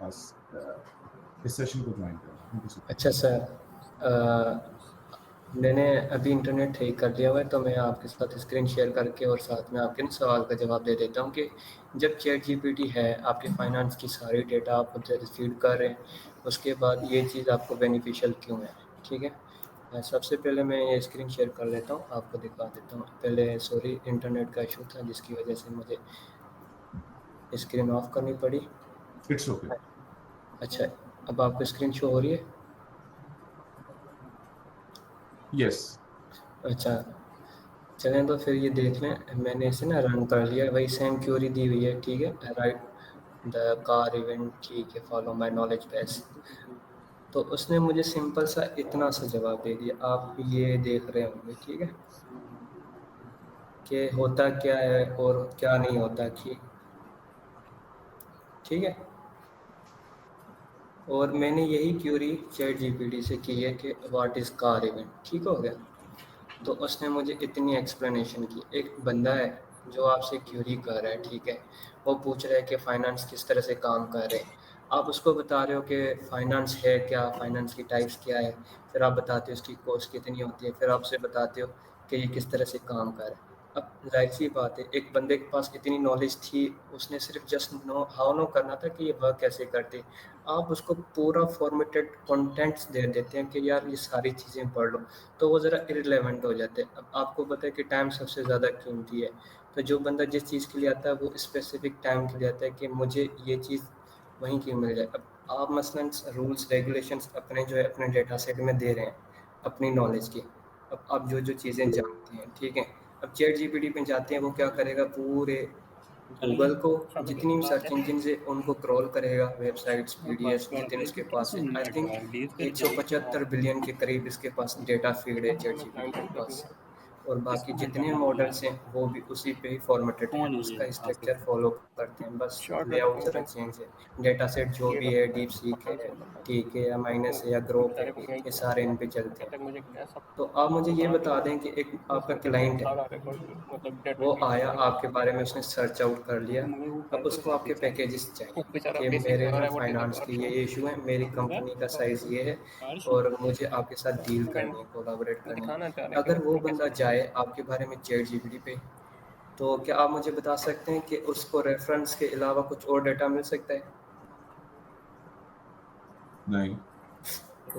पास इस सेशन को ज्वाइन करना। थैंक यू सो अच्छा सर, मैंने अभी इंटरनेट ठीक कर लिया हुआ है, तो मैं आपके साथ स्क्रीन शेयर करके और साथ में आपके सवाल का जवाब दे देता हूँ कि जब चैट जीपीटी है, आपके फाइनेंस की सारी डेटा आप उधर फीड कर रहे हैं, उसके बाद ये चीज़ आपको बेनिफिशियल क्यों है? ठीक है, सबसे पहले मैं ये स्क्रीन शेयर कर लेता हूँ, आपको दिखा देता हूँ। पहले सॉरी, इंटरनेट का इशू था जिसकी वजह से मुझे स्क्रीन ऑफ करनी पड़ी। It's okay. अच्छा, अब आपको स्क्रीन शो हो रही है? यस। अच्छा, चलें तो फिर ये देख लें। मैंने इसे ना रन कर लिया, वही सेम क्यूरी दी हुई है, ठीक है। राइट द कार इवेंट, ठीक है, फॉलो माय नॉलेज बेस। तो उसने मुझे सिंपल सा इतना सा जवाब दे दिया, आप ये देख रहे होंगे, ठीक है, कि होता क्या है और क्या नहीं होता, ठीक है। और मैंने यही क्यूरी चैट जीपीटी से की है कि व्हाट इज़ कार इवेंट, ठीक हो गया। तो उसने मुझे इतनी एक्सप्लेनेशन की। एक बंदा है जो आपसे क्यूरी कर रहा है, ठीक है, वो पूछ रहा है कि फाइनेंस किस तरह से काम कर रहे हैं। आप उसको बता रहे हो कि फाइनेंस है क्या, फाइनेंस की टाइप्स क्या है, फिर आप बताते हो उसकी कॉस्ट कितनी होती है, फिर आप उसे बताते हो कि ये किस तरह से काम कर रहा है। अब जाहिर सी बात है, एक बंदे के पास इतनी नॉलेज थी, उसने सिर्फ जस्ट नो हाउ नो करना था कि ये वर्क कैसे करते। आप उसको पूरा फॉर्मेटेड कंटेंट्स दे देते हैं कि यार ये सारी चीज़ें पढ़ लो, तो वो ज़रा इररिलेवेंट हो जाते हैं। अब आपको पता है कि टाइम सबसे ज़्यादा कीमती है, तो जो बंदा जिस चीज़ के लिए आता है वो स्पेसिफिक टाइम के लिए आता है कि मुझे ये चीज़ वहीं की मिल जाए। अब आप मसलन रूल्स रेगुलेशंस अपने जो है अपने डेटा सेट में दे रहे हैं, अपनी नॉलेज की। अब आप जो जो चीज़ें जानते हैं, ठीक है, अब चैट जीपीटी पे जाते हैं, वो क्या करेगा, पूरे गूगल को जितनी भी सर्च इंजन है उनको क्रॉल करेगा, वेबसाइट्स, पीडीएफ जितने उसके पास है। आई थिंक 175 बिलियन के करीब इसके पास डेटा फीड है चैट जीपीटी के पास। और बाकी जितने मॉडल्स हैं वो भी उसी पे ही फॉर्मेटेड हैं, उसका स्ट्रक्चर फॉलो करते हैं, बस लेआउट ज़रा चेंज है। डेटा सेट जो भी है, डीप सीक है, ठीक है, या माइनस है, या ग्रोक है, ये सारे इन पे चलते हैं। तो आप मुझे ये बता दें कि एक आपका क्लाइंट है, वो आया आपके बारे में, उसने सर्च आउट कर लिया। अब उसको आपके पैकेजेस चाहिए कि मेरे ना फाइनेंस के ये इशू है, मेरी कंपनी का साइज़ ये है और मुझे आपके साथ डील करनी है, कोलैबोरेट करनी है। अगर वो बंदा जाए आपके बारे में चैट जीपीटी पे, तो क्या आप मुझे बता सकते हैं कि उसको रेफरेंस के अलावा कुछ और डेटा मिल सकता है? नहीं।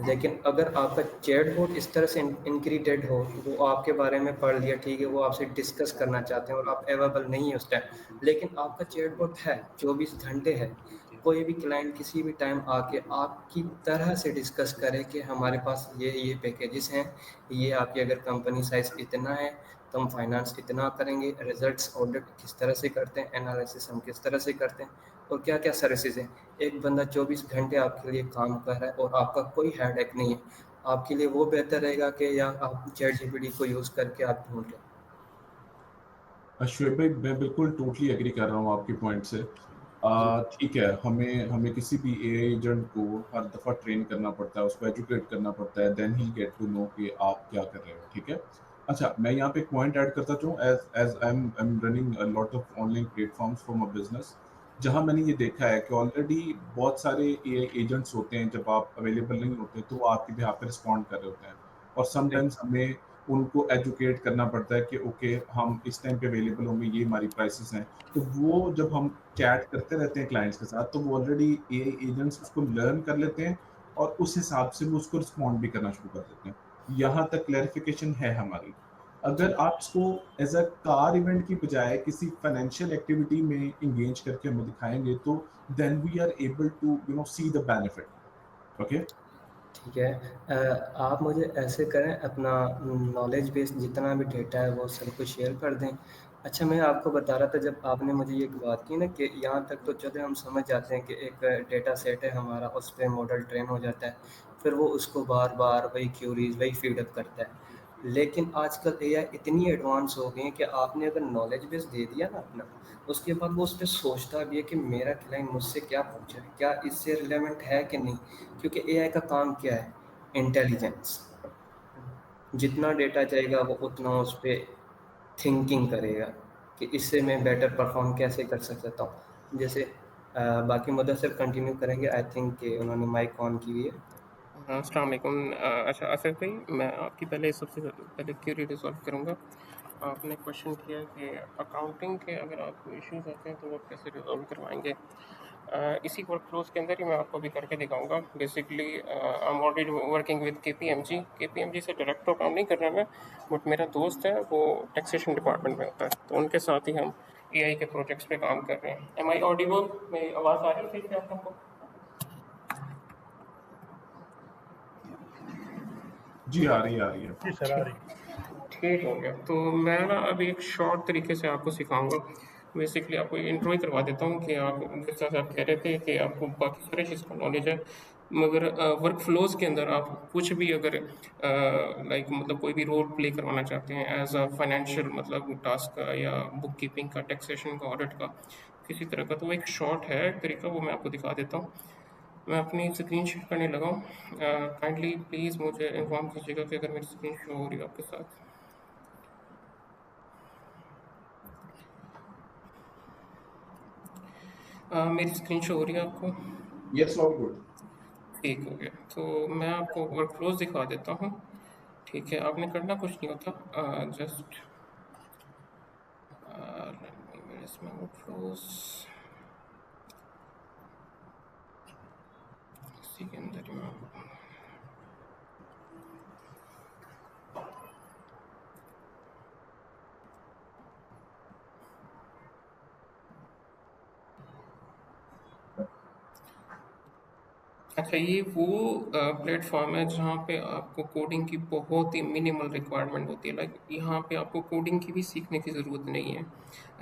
लेकिन अगर आपका चैटबॉट इस तरह से इनक्रिप्टेड हो, वो आपके बारे में पढ़ लिया, ठीक है, वो आपसे डिस्कस करना चाहते हैं और आप अवेलेबल नहीं है उस टाइम, लेकिन आपका चैटबॉट है, 24 घंटे है, कोई भी क्लाइंट किसी भी टाइम आके आपकी तरह से डिस्कस करे कि हमारे पास ये पैकेजेस हैं, ये आपकी अगर कंपनी साइज इतना है तो हम फाइनेंस इतना करेंगे, रिजल्ट्स ऑडिट किस तरह से करते हैं, एनालिसिस हम किस तरह से करते हैं, और क्या क्या सर्विसेज हैं। एक बंदा 24 घंटे आपके लिए काम कर रहा है और आपका कोई हेडेक नहीं है, आपके लिए वो बेहतर रहेगा कि या आप चैट जीपीटी को यूज़ करके आप ढूंढ लें। शुएब भाई, मैं बिल्कुल टोटली एग्री कर रहा हूँ आपके पॉइंट से। जी ठीक है, हमें हमें किसी भी एआई एजेंट को हर दफ़ा ट्रेन करना पड़ता है, उसको एजुकेट करना पड़ता है, देन ही गेट टू नो कि आप क्या कर रहे हो, ठीक है। अच्छा, मैं यहाँ पे एक पॉइंट ऐड करता चाहूँ। As as I am running a lot of online platforms for my business, जहाँ मैंने ये देखा है कि ऑलरेडी बहुत सारे एआई एजेंट्स होते हैं, जब आप अवेलेबल नहीं होते तो वो आपके बिहाफ पे रिस्पॉन्ड कर रहे होते हैं, और समटाइम्स हमें उनको एजुकेट करना पड़ता है कि ओके, हम इस टाइम पे अवेलेबल होंगे, ये हमारी प्राइसेस हैं। तो वो जब हम चैट करते रहते हैं क्लाइंट्स के साथ, तो वो ऑलरेडी एआई एजेंट्स उसको लर्न कर लेते हैं और उस हिसाब से वो उसको रिस्पॉन्ड भी करना शुरू कर देते हैं। यहाँ तक क्लैरिफिकेशन है हमारी। अगर जी आप इसको एज अ कार इवेंट की बजाय किसी फाइनेंशियल एक्टिविटी में इंगेज करके हमें दिखाएंगे, तो then we are able to see the benefit. Okay. ठीक है। आप मुझे ऐसे करें, अपना नॉलेज बेस जितना भी डेटा है वो सब कुछ शेयर कर दें। अच्छा, मैं आपको बता रहा था, जब आपने मुझे ये बात की ना कि यहाँ तक तो चले हम समझ जाते हैं कि एक डेटा सेट है हमारा, उस पर मॉडल ट्रेन हो जाता है, फिर वो उसको बार बार वही क्यूरीज वही फीडअप करता है। लेकिन आजकल एआई इतनी एडवांस हो गई है कि आपने अगर नॉलेज बेस दे दिया ना अपना, उसके बाद वो उस पर सोचता भी है कि मेरा क्लाइंट मुझसे क्या पूछ रहा है, क्या इससे रिलेवेंट है कि नहीं। क्योंकि एआई का काम क्या है, इंटेलिजेंस। जितना डेटा जाएगा वो उतना उस पर थिंकिंग करेगा कि इससे मैं बेटर परफॉर्म कैसे कर सकता हूँ। जैसे बाकी मुदस्सिर कंटिन्यू करेंगे। आई थिंक कि उन्होंने माइक ऑन की हुई है। हाँ, अस्सलाम वालेकुम। अच्छा असद भाई, मैं आपकी पहले सबसे पहले क्यूरी रिजॉल्व करूँगा। आपने क्वेश्चन किया कि अकाउंटिंग के अगर आपको इश्यूज आते हैं तो वो कैसे रिजॉल्व करवाएंगे। इसी वर्क फ्लोज के अंदर ही मैं आपको भी करके दिखाऊंगा। Basically I am already working with के पी एम जी से डायरेक्ट तो काम नहीं कर रहा मैं, बट मेरा दोस्त है वो टैक्सेशन डिपार्टमेंट में होता है, तो उनके साथ ही हम AI के प्रोजेक्ट्स पे काम कर रहे हैं। Am I audible? मेरी आवाज़ आ रही है क्या आपको? जी आ रही है, आ रही है। जी सर, आ रही। ठीक हो गया। तो मैं ना अभी एक शॉर्ट तरीके से आपको सिखाऊंगा। बेसिकली आपको इंट्रो ही करवा देता हूँ कि आप जिस तरह से आप कह रहे थे कि आपको बाकी सारे चीज़ का नॉलेज है, मगर वर्क फ्लोज के अंदर आप कुछ भी अगर लाइक मतलब कोई भी रोल प्ले करवाना चाहते हैं एज अ फाइनेंशियल मतलब टास्क का या बुक कीपिंग का, टैक्सेशन का, ऑडिट का, किसी तरह का, तो वो एक शॉर्ट है तरीका, वो मैं आपको दिखा देता हूँ। मैं अपनी स्क्रीन शेयर करने लगा हूँ। काइंडली प्लीज़ मुझे इन्फॉर्म कीजिएगा कि अगर मेरी स्क्रीन शो हो रही है आपके साथ। मेरी स्क्रीन शो हो रही है आपको? Yes, all good. ठीक हो गया। तो मैं आपको वर्क फ्लोज दिखा देता हूँ। ठीक है, आपने करना कुछ नहीं होता, जस्ट इसमें वर्क फ्लोज इसी के अंदर ही मैं आपको अच्छा, ये वो प्लेटफॉर्म है जहाँ पे आपको कोडिंग की बहुत ही मिनिमल रिक्वायरमेंट होती है। लाइक यहाँ पे आपको कोडिंग की भी सीखने की ज़रूरत नहीं है।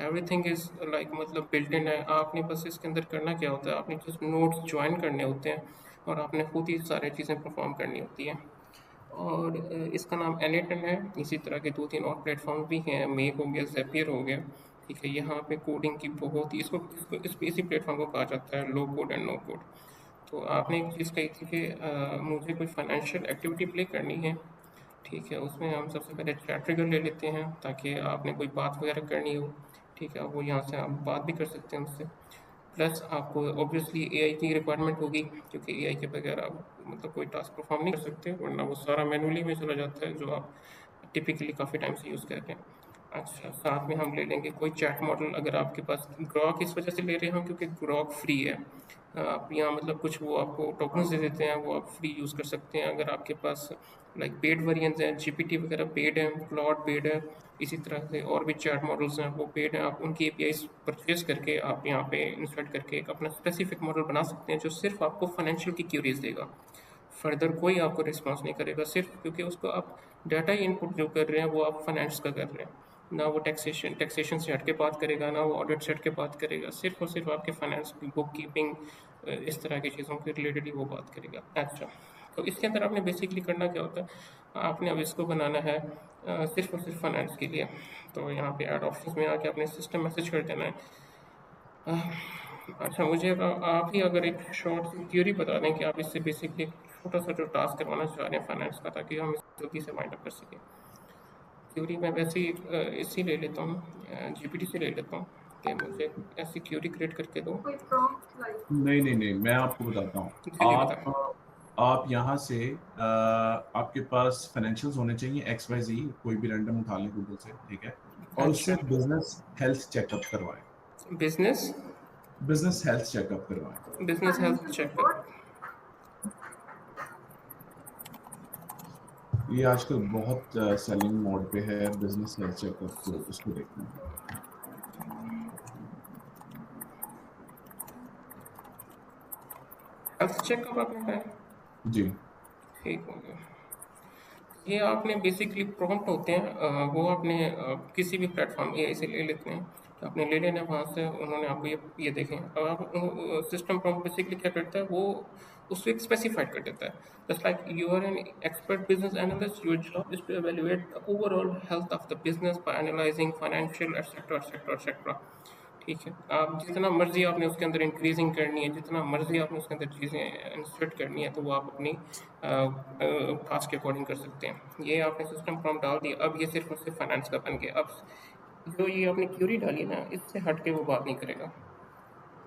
एवरीथिंग इज़ लाइक मतलब बिल्ट इन है। आपने बस इसके अंदर करना क्या होता है, आपने जस्ट नोट्स ज्वाइन करने होते हैं और आपने खुद ही सारी चीज़ें परफॉर्म करनी होती हैं। और इसका नाम एनेटन है। इसी तरह के 2-3 और प्लेटफॉर्म भी हैं, मेक हो गया, ज़ेपियर हो गया। ठीक है, यहाँ पे कोडिंग की बहुत ही इसी प्लेटफॉर्म को कहा जाता है लो कोड एंड नो कोड। तो आपने एक चीज़ कही थी कि मुझे कोई फाइनेंशियल एक्टिविटी प्ले करनी है। ठीक है, उसमें हम सबसे पहले चैट ट्रिगर ले लेते हैं ताकि आपने कोई बात वगैरह करनी हो। ठीक है, वो यहाँ से आप बात भी कर सकते हैं उससे। प्लस आपको ऑब्वियसली AI की रिक्वायरमेंट होगी, क्योंकि AI के बगैर आप मतलब कोई टास्क परफॉर्म नहीं कर सकते, वरना वो सारा मैनुअली में चला जाता है जो आप टिपिकली काफ़ी टाइम से यूज़ कर रहे हैं। अच्छा, साथ में हम ले लेंगे कोई चैट मॉडल। अगर आपके पास ग्रॉक इस वजह से ले रहे हैं क्योंकि ग्रॉक फ्री है। आप यहाँ मतलब कुछ वो आपको टोकन्स दे देते हैं, वो आप फ्री यूज़ कर सकते हैं। अगर आपके पास लाइक पेड वेरिएंट्स हैं, GPT वगैरह पेड है, क्लॉड पेड है, इसी तरह से और भी चैट मॉडल्स हैं वो पेड हैं। आप उनकी APIs परचेज करके आप यहाँ पे इंस्टॉल करके एक अपना स्पेसिफिक मॉडल बना सकते हैं जो सिर्फ आपको फाइनेंशियल की क्यूरीज देगा। फर्दर कोई आपको रिस्पॉन्स नहीं करेगा, सिर्फ क्योंकि उसको आप डाटा इनपुट जो कर रहे हैं वो आप फाइनेंस का कर रहे हैं। ना वो टैक्सेशन से हट के बात करेगा, ना वो ऑडिट से हट के बात करेगा, सिर्फ और सिर्फ आपके फाइनेंस की बुक कीपिंग इस तरह की चीज़ों के रिलेटेड ही वो बात करेगा। अच्छा, तो इसके अंदर आपने बेसिकली करना क्या होता है, आपने अब इसको बनाना है सिर्फ और सिर्फ फाइनेंस के लिए। तो यहाँ पे ऐड ऑप्शंस में आके आपने सिस्टम मैसेज कर देना है। अच्छा, मुझे अब आप ही अगर एक शॉर्ट सी थ्योरी बता दें कि आप इससे बेसिकली एक छोटा सा जो टास्क करवाना चाह रहे हैं फाइनेंस का, ताकि हम इसे जल्दी से वाइंड अप कर सकें। थ्योरी मैं वैसे ही इसी ले लेता हूँ, GPT से ले लेता हूँ कि मुझे ऐसी थ्योरी क्रिएट करके दो। नहीं नहीं नहीं, मैं आपको बताता हूँ। चलिए बताएं। आप यहाँ से आपके पास फाइनेंशियल्स होने चाहिए XYZ, कोई भी रैंडम उठा लें गूगल से, ठीक है, और उससे अच्छा, बिजनेस हेल्थ चेकअप करवाएं। बिजनेस बिजनेस हेल्थ चेकअप करवाएं। Business health checkup. ये आजकल बहुत सेलिंग मोड पे है बिजनेस हेल्थ चेकअप, तो उसको देखना है। हेल्थ चेकअप आपने कहा? जी ठीक हो गया। ये आपने बेसिकली प्रॉम्प्ट होते हैं, वो आपने किसी भी प्लेटफॉर्म AI से ले लेते हैं, तो आपने ले लेना है वहाँ से। उन्होंने आपको ये देखें, अब आप सिस्टम प्रॉम्प्ट बेसिकली क्या करता है, वो उसको एक स्पेसिफाइड कर देता है। Just like you are an expert business analyst, your job is to evaluate the overall health of the business by analysing financial etcetera etcetera etcetera. ठीक है, आप जितना मर्जी आपने उसके अंदर इंक्रीजिंग करनी है, जितना मर्जी आपने उसके अंदर चीज़ें इंसर्ट करनी है, तो वो आप अपनी टास्क के अकॉर्डिंग कर सकते हैं। ये आपने सिस्टम प्रॉम्प्ट डाल दिया, अब ये सिर्फ और सिर्फ फाइनेंस का बन गया। अब जो ये आपने क्यूरी डाली ना, इससे हट के वो बात नहीं करेगा।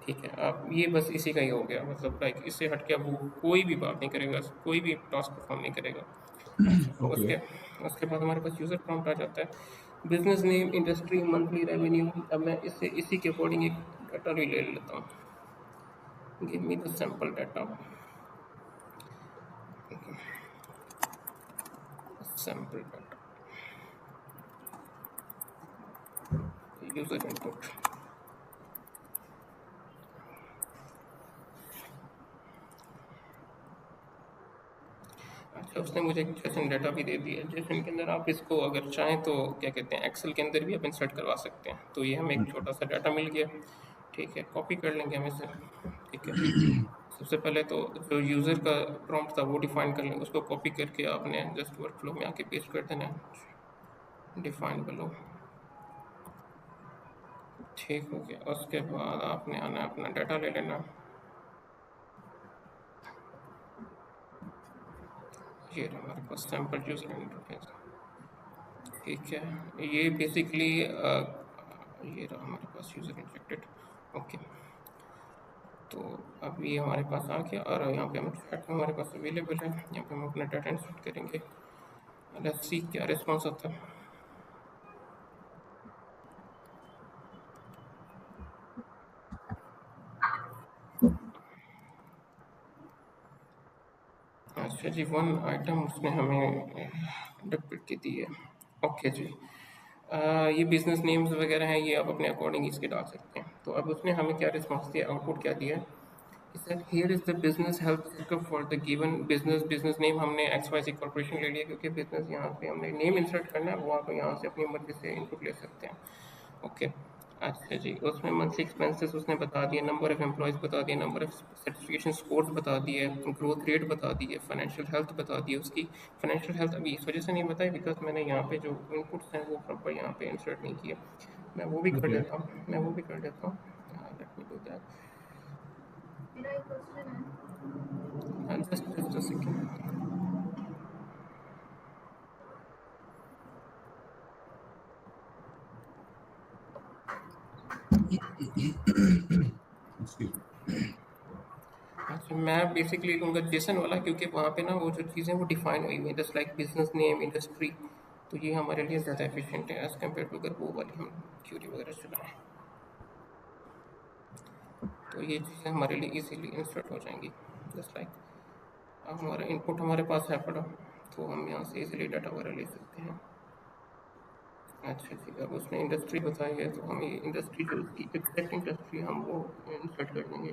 ठीक है, आप ये बस इसी का ही हो गया, मतलब लाइक इससे हट के अब वो कोई भी बात नहीं करेगा, कोई भी टास्क परफॉर्म नहीं करेगा। अच्छा, ओके। उसके उसके बाद हमारे पास यूज़र प्रॉम्प्ट आ जाता है, business name, industry, monthly revenue. अब मैं इससे इसी के अकॉर्डिंग एक डाटा भी ले लेता हूँ, give me the sample data, sample data, user input. अच्छा, उसने मुझे एक जेसन डाटा भी दे दिया है, जेसन के अंदर आप इसको अगर चाहें तो क्या कहते हैं एक्सेल के अंदर भी आप इंसर्ट करवा सकते हैं। तो ये हमें एक छोटा सा डाटा मिल गया, ठीक है, कॉपी कर लेंगे हम इसे, ठीक है। सबसे पहले तो जो यूज़र का प्रॉम्प्ट था वो डिफाइन कर लेंगे, उसको कॉपी करके आपने जस्ट वर्कफ्लो में आके पेस्ट कर देना है, डिफाइन बिलो, ठीक हो गया। उसके बाद आपने आना है अपना डाटा ले लेना, ये रहा हमारे पास सैम्पल यूज़र इंटरफेस, ठीक है। ये बेसिकली ये रहा हमारे पास यूज़र इंजेक्टेड, ओके। तो अब ये हमारे पास आ गया और यहाँ पे हम चैट में हमारे पास अवेलेबल है, यहाँ पे हम अपना डाटा इंसर्ट करेंगे, लेट्स सी क्या रिस्पॉन्स आता है। अच्छा जी, वन आइटम उसने हमें डब्बे की दी है, ओके जी। ये बिजनेस नेम्स वगैरह हैं, ये आप अपने अकॉर्डिंग इसके डाल सकते हैं। तो अब उसने हमें क्या रिस्पॉन्स दिया, आउटपुट क्या दिया है, sir here is the business help checkup for the given business, business name हमने XYZ कॉर्पोरेशन ले लिया क्योंकि बिजनेस यहाँ पे हमने नेम इंसर्ट करना है, वो आप यहाँ से अपनी मर्जी से इनपुट ले सकते हैं, ओके। अच्छा जी, उसमें मंथली एक्सपेंसेस उसने बता दिए, नंबर ऑफ एम्प्लॉयज़ बता दिए, नंबर ऑफ सर्टिफिकेशन स्कोर्स बता दिए, ग्रोथ रेट बता दिए, फाइनेंशियल हेल्थ बता दिए। उसकी फाइनेंशियल हेल्थ अभी इस वजह से नहीं बताई बिकॉज मैंने यहाँ पे जो इनपुट्स हैं वो प्रॉपर यहाँ पे इंसर्ट नहीं किए। मैं वो भी कर ओके। देता हूँ, मैं वो भी कर देता हूँ, let me do that, just a second. Excuse me. अच्छा, मैं बेसिकली लूँगा जेसन वाला क्योंकि वहाँ पे ना वो जो चीज़ें वो डिफाइन हुई हुई हैं, just like business name, industry. तो ये हमारे लिए ज़्यादा एफिशिएंट है एज़ कम्पेयर टू अगर वो वाली हम क्यूरी वगैरह चलाएं। तो ये चीज़ें हमारे लिए इजीली इंसर्ट हो जाएंगी, जस्ट लाइक अब हमारा इनपुट हमारे पास है पड़ा, तो हम यहाँ से इजीली डाटा वगैरह ले सकते हैं। अच्छा जी, अब उसने इंडस्ट्री बताई है तो हम ये इंडस्ट्री जो उसकी एग्जैक्ट इंडस्ट्री हम वो इंसर्ट कर देंगे।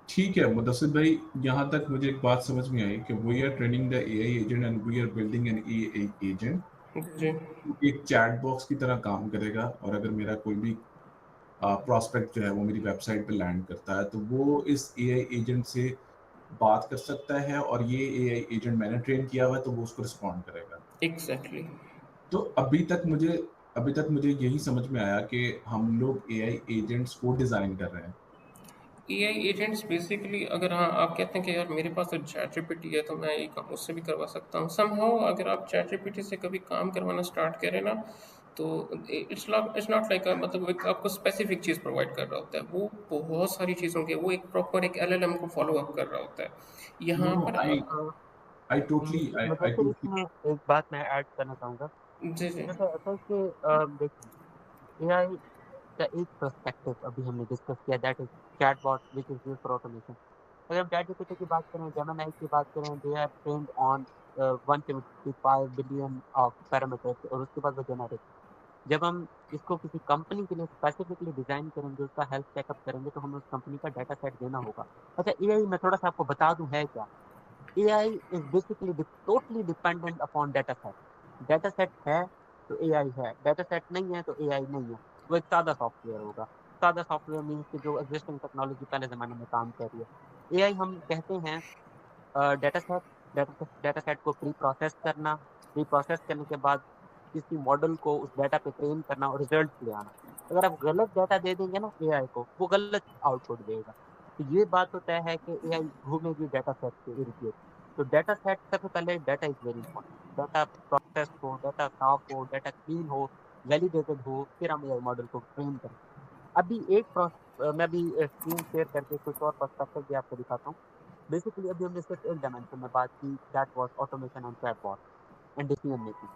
ठीक है मुदस्सिर भाई, यहाँ तक मुझे एक बात समझ में आई कि we are training the AI agent and we are building an AI agent. जी एक चैट बॉक्स की तरह काम करेगा और अगर मेरा कोई भी प्रॉस्पेक्ट जो है वो मेरी वेबसाइट पे लैंड करता है तो वो इस एआई एजेंट से बात कर सकता है और ये एआई एजेंट मैंने ट्रेन किया हुआ है तो वो उसको रिस्पॉन्ड करेगा। एग्जैक्टली। तो अभी तक मुझे यही समझ में आया कि हम लोग एआई एजेंट्स को डिजाइन कर रहे हैं। एआई एजेंट्स बेसिकली अगर हाँ आप कहते हैं कि यार मेरे पास तो चैट जीपीटी है तो मैं ये काम उससे भी करवा सकता हूँ समहाउ, अगर आप चैट जीपीटी से कभी काम करवाना स्टार्ट करें ना तो इट्स नॉट लाइक मतलब एक आपको स्पेसिफिक चीज़ प्रोवाइड कर रहा होता है, वो बहुत सारी चीज़ों के वो एक प्रॉपर एक एलएलएम को फॉलो अप कर रहा होता है। नो यहाँ नो, पर I totally I Mudassir, totally इसमें एक बात मैं ऐड करना चाहूँगा। जी जी जैसे ऐसा है कि देखिए एआई का एक पर्सपेक्टिव अभी हमने डिस्कस किया, that is chatbot which is used for automation. अगर हम चैट जीपीटी की बात करें, जेमिनी की बात करें, they are trained on 175 billion of parameters और उसके बाद वो जेनरिक। जब हम इसको किसी कंपनी के लिए स्पेसिफिकली डिजाइन करेंगे, उसका हेल्थ चेकअप करेंगे, तो हमें उस कंपनी का डाटा सेट देना होगा। अच्छा, एआई मैं थोड़ा सा आपको बता दूं है क्या। AI is basically totally dependent upon data set. Data set है तो AI है, data set नहीं है तो AI नहीं है। वो एक सादा सॉफ्टवेयर होगा। सादा सॉफ्टवेयर मीन्स कि जो एग्जिस्टिंग टेक्नोलॉजी पहले ज़माने में काम कर रही है। AI हम कहते हैं डेटा सेट, डेटा सेट को प्री प्रोसेस करने के बाद किसी मॉडल को उस डाटा पे ट्रेन करना और रिजल्ट ले आना। अगर आप गलत डाटा दे देंगे ना AI को, वो गलत आउटपुट देगा। तो ये बात तो तय है कि AI घूमेगी डाटा सेट के इर्द गिर्द। तो डाटा सेट सबसे पहले, data is very important. Data process हो, डाटा साफ हो, डाटा क्लीन हो, वैलिडेटेड हो, फिर हम एआई मॉडल को ट्रेन करें। अभी मैं अभी स्क्रीन शेयर करके कुछ और पर्सपेक्टिव भी आपको दिखाता हूँ। बेसिकली अभी हमने सिर्फ एक डायमेंशन में बात की, that was automation and chatbot and decision making.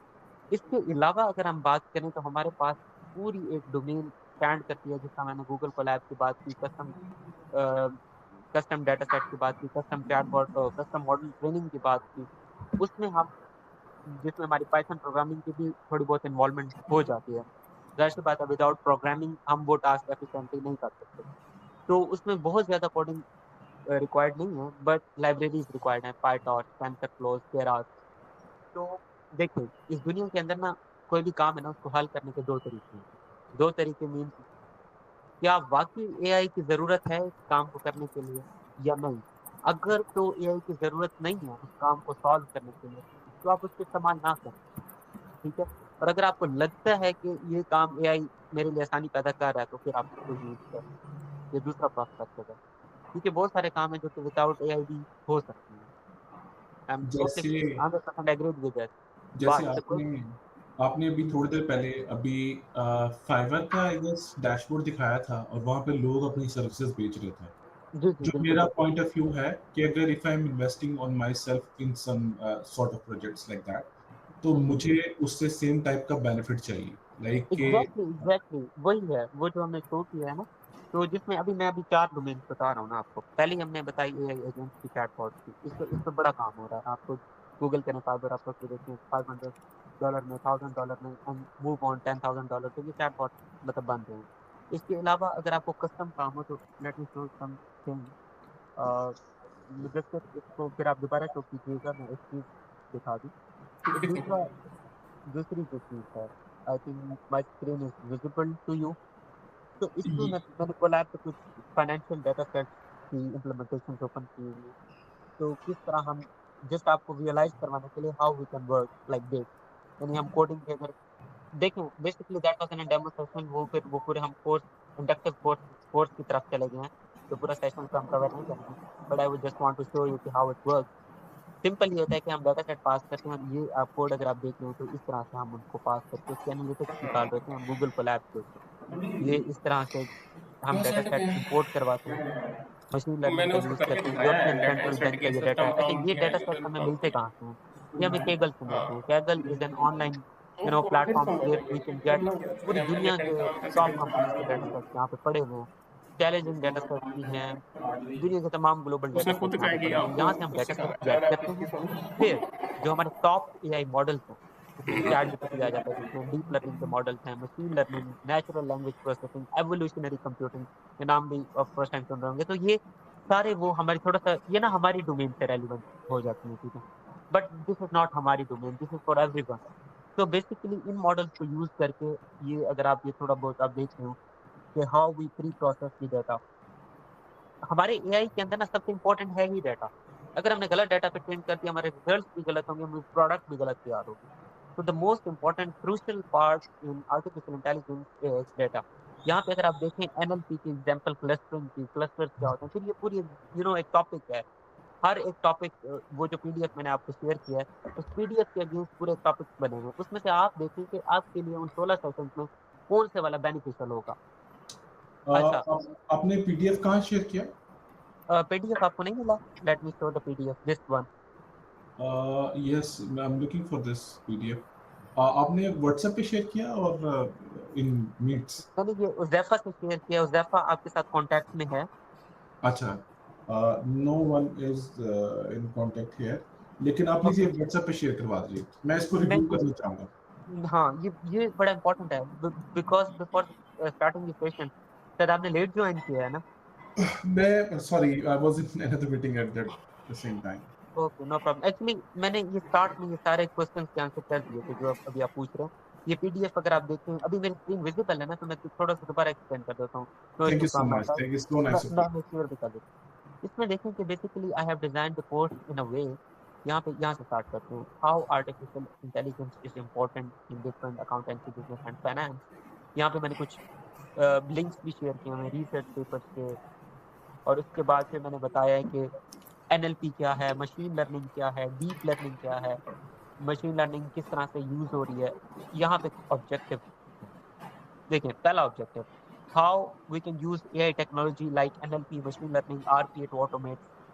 इसके अलावा अगर हम बात करें तो हमारे पास पूरी एक डोमेन स्टैंड करती है, जिसका मैंने गूगल कोलैब की बात की, कस्टम डाटा सेट की बात की, custom chatbot, custom model training की बात की। उसमें हम जिसमें हमारी पाइथन प्रोग्रामिंग की भी थोड़ी बहुत इन्वॉल्वमेंट हो जाती है। जाहिर सी बात है, विदाउट प्रोग्रामिंग हम वो टास्क एफिशिएंटली नहीं कर सकते। तो उसमें बहुत ज़्यादा कोडिंग रिक्वायर्ड नहीं है, बट लाइब्रेरीज रिक्वायर्ड है, पाइटॉर्च, टेंसरफ्लो, केरास। तो देखिए, इस दुनिया के अंदर ना कोई भी काम है ना, उसको हल करने के दो तरीके हैं। दो तरीके मीन्स, क्या वाकई एआई की ज़रूरत है इस काम को करने के लिए या नहीं? अगर तो एआई की ज़रूरत नहीं है उस काम को सॉल्व करने के लिए, तो आप उसको इस्तेमाल ना करें, ठीक है? और अगर आपको लगता है कि ये काम एआई मेरे लिए आसानी पैदा कर रहा है, तो फिर आप उसको यूज़ करें। ये दूसरा प्रोस्पेक्टिव है, क्योंकि बहुत सारे काम हैं जो कि विदाउट एआई भी हो सकते हैं। आई एम टोटली जैसे 100% एग्रीड विद दैट। जैसे बट द आपने क्वेश्चन। आपने अभी थोड़ी देर पहले अभी फाइवर का आई गेस डैशबोर्ड दिखाया था और वहाँ पे लोग अपनी सर्विसेज बेच रहे थे। जी, जी, जो बिल्कुल, मेरा बिल्कुल। पॉइंट ऑफ व्यू है कि अगर if I am investing on myself in some sort of projects like that, तो हुँ, हुँ। मुझे उससे सेम टाइप का बेनिफिट चाहिए, लाइक कि एग्ज़ैक्टली वही है, वो जो हमने शो किया है ना, तो जिसमें मैं अभी 4 डोमेन्स बता रहा हूँ ना आपको। पहले ही हमने बताई एआई एजेंट्स की, चैटबॉट की, इस पे बड़ा काम हो रहा है। आपको गूगल के फाइबर आप करके देखिए, $500 में, $1000 में, एंड मूव ऑन $10,000, तो ये चैटबॉट मतलब बन रहे हैं। इसके अलावा अगर आपको कस्टम काम हो, तो लेट मी शो समथिंग। अ, मुझे सिर्फ इसको फिर आप दोबारा शो कीजिएगा, मैं एक चीज़ दिखा दूँ। दूसरा दूसरी जो चीज़ है, I think my screen is visible to you. तो इसमें मैंने कोलैब पे कुछ फाइनेंशियल डाटा सेट्स की इम्प्लीमेंटेशंस ओपन की हुई है। तो किस तरह हम जस्ट आपको रियलाइज़ करवाने के लिए how we can work like this. यानी हम कोडिंग के अगर देखें, basically that was an demo session. वो पूरे हम कोर्स इंडक्टिव कोर्स की तरफ चले गए हैं। तो पूरा सेशन को हम कवर नहीं करेंगे, but I would just want to show you कि हाउ इट वर्क्स। सिंपल ये होता है कि हम डाटा सेट पास करते हैं, और ये आप कोड अगर आप देख रहे हैं, तो इस तरह से हम उनको पास करके उसके एनालिटिक्स निकाल रहे हैं हम गूगल कोलैब के ऊपर। ये इस तरह से हम डाटा सेट इंपोर्ट करवाते हैं, मशीन लर्निंग मैंने का उसको यूज़ करके करते हैं, जो दिखाया अपने है डाटा सेंट्रल सेट बैंक का के ये डाटा सिस्टम है। अच्छा, काम ये किया डाटा है सेट हमें तो मिलते कहाँ से हैं? ये हमें Kaggle से मिलते हैं। Kaggle is an online platform where we can get पूरी दुनिया के टॉप कंपनीज़ के डाटा सेट्स यहाँ पे पड़े हुए हैं। चैलेंजिंग डाटा सेट्स भी हैं, दुनिया के तमाम ग्लोबल डाटा उसने सेट्स खुद यहाँ कहा पे है कि पड़े हुए हैं। आपको यहाँ से हम डाटा सिखा सेट्स रहा है गेट अगर करते हैं। फिर जो हमारे टॉप एआई मॉडल्स हैं, जिसमें चैटजीपीटी आ जाता है, जिसमें डीप लर्निंग के मॉडल्स हैं, machine learning, natural language processing, evolutionary computing, ये नाम भी फर्स्ट टाइम सुन रहे होंगे। तो ये सारे वो हमारी थोड़ा-सा ये ना हमारी डोमेन से रेलेवेंट हो जाती हैं चीज़ें। बट दिस इज़ नॉट हमारी domain, this is for everyone. तो बेसिकली इन मॉडल्स को यूज़ करके, ये अगर आप ये थोड़ा बहुत आप देख रहे हो कि how we preprocess the data. हमारे एआई के अंदर ना सबसे इम्पोर्टेंट है ही डाटा। अगर हमने गलत डाटा पे ट्रेन कर दिया, हमारे रिजल्ट्स भी गलत होंगे, हमारी प्रोडक्ट भी गलत तैयार होगी। तो the most important crucial part in artificial intelligence is data. यहाँ पे अगर आप देखें एनएलपी की एग्जांपल, क्लस्टरिंग की, क्लस्टर्स क्या होते हैं, फिर ये पूरी एक टॉपिक है। हर एक टॉपिक, वो जो पीडीएफ मैंने आपको शेयर किया है, उस पीडीएफ के अगेंस्ट पूरे टॉपिक्स बने हुए हैं। उसमें से आप देखें कि आपके लिए उन 16 सेशंस में कौन से वाला बेनिफिशियल होगा। अच्छा, आपने पीडीएफ कहाँ शेयर किया? पीडीएफ आपको नहीं मिला? Let me show the PDF, this one. Yes, I am looking for this PDF. आपने व्हाट्सएप पे शेयर किया और इन मीट्स? मैंने ये उज़ैफ़ा से शेयर किया। उज़ैफ़ा आपके साथ कॉन्टैक्ट में है? अच्छा, no one is in contact here, लेकिन आप प्लीज ओके। ये व्हाट्सएप पे शेयर करवा दीजिए, मैं इसको मैं रिव्यू करना चाहूंगा। हाँ, ये बड़ा इम्पोर्टेंट है, because before starting the session शायद आपने लेट जॉइन किया है ना? मैं sorry, I was in another meeting at that the same time. Okay, no problem. Actually मैंने ये स्टार्ट में ये सारे क्वेश्चंस के आंसर कर दिए थे, जो अभी आप पूछ रहे हैं। ये पीडीएफ अगर आप देखें, अभी मेरी स्क्रीन विजिबल है ना, तो मैं थोड़ा-सा दोबारा एक्सप्लेन कर देता हूँ। No thank issue you so from my much, side. Thank you so मैं नाइस ऑफ यू। मैं श्योर भी कर देता हूँ। इसमें देखें कि basically I have designed the course in a way. यहाँ से स्टार्ट करते हैं। How artificial intelligence is important in different accountancy, business and finance. यहाँ पे मैंने कुछ लिंक्स भी शेयर किए हुए हैं रिसर्च पेपर्स के। और उसके बाद फिर मैंने बताया है कि एनएलपी क्या है, मशीन लर्निंग क्या है, डीप लर्निंग क्या है, मशीन लर्निंग किस तरह से यूज हो रही है, यहाँ पे ऑब्जेक्टिव देखिए। पहला objective, how we can use AI technology like NLP, machine learning, RPA to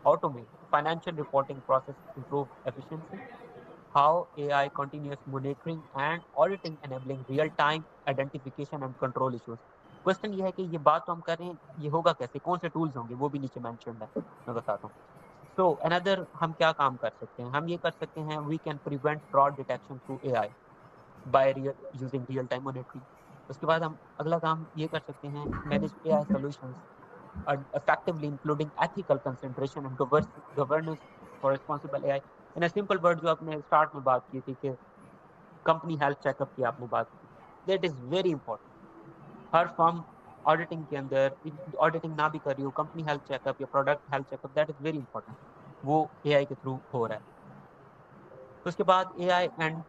automate financial reporting process, improve efficiency. How AI continuous monitoring and auditing enabling real-time identification and control issues। Question ये है कि ये बात तो हम कर रहे हैं, ये होगा कैसे, कौन से टूल्स होंगे, वो भी नीचे मेंशन्ड है, मैं बताता हूँ। सो अनदर हम क्या काम कर सकते हैं, हम ये कर सकते हैं, we can prevent fraud detection through AI by using real time monitoring. उसके बाद हम अगला काम ये कर सकते हैं, manage AI solutions effectively including ethical consideration and governance for responsible AI। In a simple word, जो आपने स्टार्ट में बात की थी कि कंपनी हेल्थ चेकअप की आपने बात की, that is very important. Her firm auditing के अंदर, ऑडिटिंग ना भी कर रही हो, कंपनी हेल्थ चेकअप या product health checkup, that is very important, वो एआई के थ्रू हो रहा है। उसके बाद AI and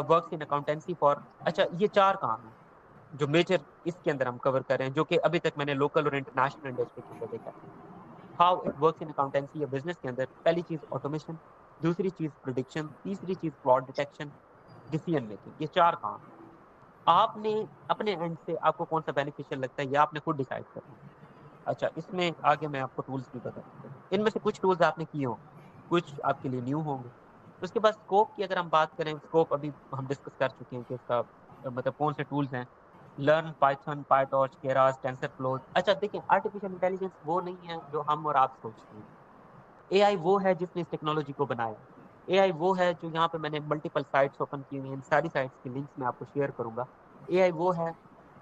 works in accountancy for, अच्छा ये 4 काम है जो मेजर इसके अंदर हम कवर कर रहे हैं, जो कि अभी तक मैंने लोकल और इंटरनेशनल इंडस्ट्री के अंदर देखा है। How it works in accountancy या बिजनेस के अंदर, पहली चीज ऑटोमेशन, दूसरी चीज प्रिडिक्शन, तीसरी चीज फ्रॉड डिटेक्शन, डिसीजन मेकिंग। ये 4 काम आपने अपने एंड से आपको कौन सा बेनिफिशियल लगता है, ये आपने खुद डिसाइड करना है। अच्छा, इसमें आगे मैं आपको टूल्स भी बता दूंगा, इनमें से कुछ टूल्स आपने किए होंगे, कुछ आपके लिए न्यू होंगे। उसके बाद स्कोप की अगर हम बात करें, स्कोप अभी हम डिस्कस कर चुके हैं कि इसका मतलब कौन से टूल्स हैं, learn, Python, PyTorch, Keras, TensorFlow. अच्छा देखिए, आर्टिफिशियल इंटेलिजेंस वो नहीं है जो हम और आप सोचते हैं। एआई वो है जिसने इस टेक्नोलॉजी को बनाया। एआई वो है जो, यहाँ पे मैंने मल्टीपल साइट्स ओपन की हुई हैं, इन सारी साइट्स की लिंक्स मैं आपको शेयर करूंगा। एआई वो है,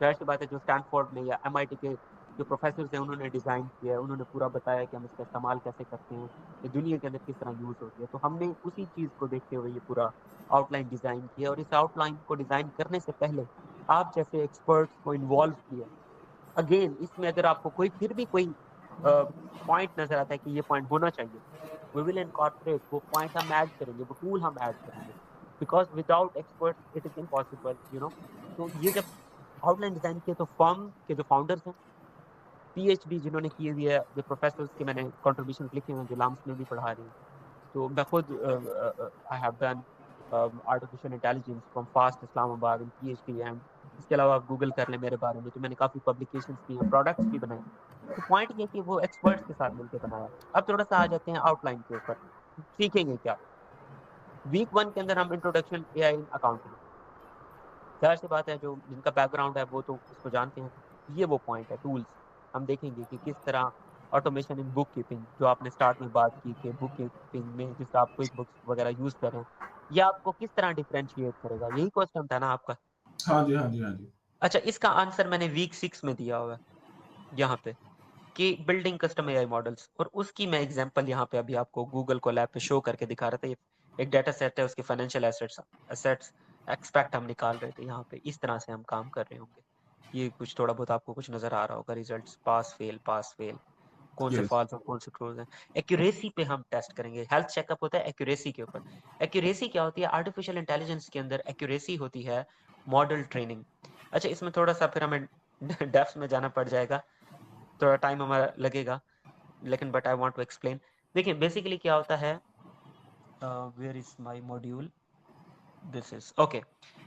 जाहिर सी बात है, जो स्टैनफोर्ड में या एमआईटी के जो प्रोफेसर हैं उन्होंने डिजाइन किया है, उन्होंने पूरा बताया कि हम इसका इस्तेमाल कैसे करते हैं, ये दुनिया के अंदर किस तरह यूज होती है। तो हमने उसी चीज को देखते हुए ये पूरा आउटलाइन डिजाइन किया, और इस आउटलाइन को डिजाइन करने से पहले आप जैसे एक्सपर्ट्स को इन्वॉल्व किया। अगेन, इसमें अगर आपको कोई फिर भी कोई पॉइंट नजर आता है कि ये पॉइंट होना चाहिए, वी विल इनकॉर्पोरेट, वो पॉइंट हम ऐड करेंगे, वो टूल हम ऐड करेंगे, because without experts it is impossible, you know. तो ये जब आउटलाइन डिजाइन किया, तो फर्म के जो फाउंडर्स हैं, पीएचडी जिन्होंने की हुई है, जो प्रोफेसर्स के मैंने कंट्रीब्यूशन लिखे हुए हैं, जो लाम्स में भी पढ़ा रहे हैं, तो मैं खुद I have done artificial intelligence from fast Islamabad in PhD. And इसके अलावा आप गूगल कर लें मेरे बारे में, तो मैंने काफ़ी पब्लिकेशंस की हैं, प्रोडक्ट्स भी बनाए। तो पॉइंट ये कि वो एक्सपर्ट्स के साथ मिलकर बनाया। अब थोड़ा सा आ जाते हैं आउटलाइन के ऊपर, सीखेंगे क्या। वीक 1 के अंदर हम इंट्रोडक्शन एआई इन अकाउंटिंग, जाहिर सी बात है, जो जिनका बैकग्राउंड है वो तो इसको जानते हैं। ये वो पॉइंट है, टूल्स हम देखेंगे कि किस तरह ऑटोमेशन इन बुक कीपिंग, जो आपने स्टार्ट में बात की कि बुक कीपिंग में जिस आप क्विक बुक्स वगैरह यूज कर रहे हैं, ये आपको किस तरह डिफरेंशिएट करेगा, यही क्वेश्चन था ना आपका। हाँ जी, हाँ जी, हाँ जी। अच्छा, इसका आंसर मैंने वीक 6 में दिया हुआ है यहाँ पे, कि बिल्डिंग कस्टम एआई मॉडल्स, और उसकी मैं एग्जांपल यहाँ पे अभी आपको गूगल कोलैब पे शो करके दिखा रहा था। ये एक डाटा सेट है, उसके फाइनेंशियल एसेट्स एक्सपेक्ट हम निकाल रहे थे यहाँ पे, इस तरह से हम काम कर रहे होंगे। ये कुछ थोड़ा बहुत आपको कुछ नजर आ रहा होगा, रिजल्ट्स पास फेल, कौन से यस। फॉल्स और कौन से ट्रूज हैं। एक्यूरेसी पे हम टेस्ट करेंगे, हेल्थ चेकअप होता है एक्यूरेसी के ऊपर। एक्यूरेसी क्या होती है, आर्टिफिशियल इंटेलिजेंस के अंदर एक्यूरेसी होती है मॉडल ट्रेनिंग। अच्छा, इसमें थोड़ा सा फिर हमें डेप्थ में जाना पड़ जाएगा, थोड़ा टाइम हमारा लगेगा, लेकिन but I want to explain. देखिए बेसिकली क्या होता है, where is my module, this is okay.